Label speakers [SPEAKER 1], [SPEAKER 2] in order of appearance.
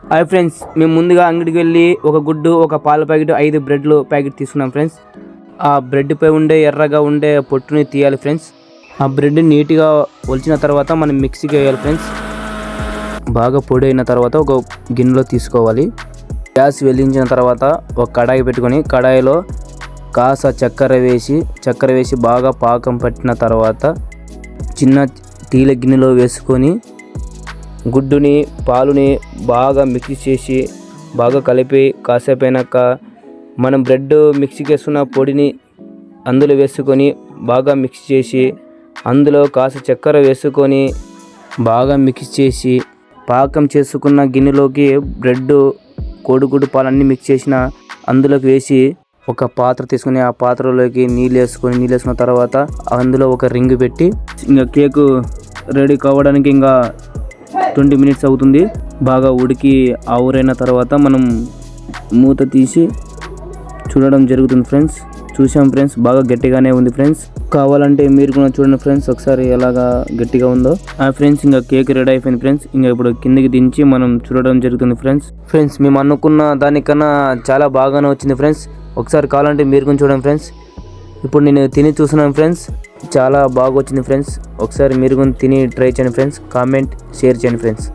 [SPEAKER 1] Hi friends, మేము ముందుగా అంగడికి వెళ్ళి ఒక గుడ్డు, ఒక పాల ప్యాకెట్, 5 బ్రెడ్లు ప్యాకెట్ తీసుకున్నాం ఫ్రెండ్స్. ఆ బ్రెడ్ పై ఉండే ఎర్రగా ఉండే పొట్టుని తీయాలి ఫ్రెండ్స్. ఆ బ్రెడ్ నీట్గా ఒలిచిన తర్వాత మనం మిక్సీకి వేయాలి ఫ్రెండ్స్. బాగా పొడి అయిన తర్వాత ఒక గిన్నెలో తీసుకోవాలి. గ్యాస్ వెలిగించిన తర్వాత ఒక కడాయి పెట్టుకొని కడాయిలో కాస్త చక్కెర వేసి బాగా పాకం పట్టిన తర్వాత చిన్న టీల గిన్నెలో వేసుకొని గుడ్డుని పాలుని బాగా మిక్స్ చేసి బాగా కలిపి కాసేపు అయినాక మనం బ్రెడ్ మిక్సీకి వేసుకున్న పొడిని అందులో వేసుకొని బాగా మిక్స్ చేసి అందులో కాస్త చక్కెర వేసుకొని బాగా మిక్స్ చేసి పాకం చేసుకున్న గిన్నెలోకి బ్రెడ్ కోడిగుడ్డు పాలన్నీ మిక్స్ చేసిన అందులోకి వేసి ఒక పాత్ర తీసుకుని ఆ పాత్రలోకి నీళ్ళు వేసుకున్న తర్వాత అందులో ఒక రింగ్ పెట్టి ఇంకా కేకు రెడీ కావడానికి ఇంకా 20 మినిట్స్ అవుతుంది. బాగా ఉడికి ఆవురైన తర్వాత మనం మూత తీసి చూడడం జరుగుతుంది ఫ్రెండ్స్. చూసాం ఫ్రెండ్స్, బాగా గట్టిగానే ఉంది ఫ్రెండ్స్. కావాలంటే మీరు కూడా చూడండి ఫ్రెండ్స్ ఒకసారి ఎలాగా గట్టిగా ఉందో. ఫ్రెండ్స్ ఇంకా కేక్ రెడీ అయిపోయింది ఫ్రెండ్స్. ఇంకా ఇప్పుడు కిందికి దించి మనం చూడడం జరుగుతుంది ఫ్రెండ్స్. మేము అనుకున్న దానికన్నా చాలా బాగానే వచ్చింది ఫ్రెండ్స్. ఒకసారి కావాలంటే మీరు కూడా చూడండి ఫ్రెండ్స్. ఇప్పుడు నేను తిని చూస్తున్నాను ఫ్రెండ్స్, చాలా బాగా వచ్చింది ఫ్రెండ్స్. ఒకసారి మీరు కూడా తిని ట్రై చేయండి ఫ్రెండ్స్. కామెంట్, షేర్ చేయండి ఫ్రెండ్స్.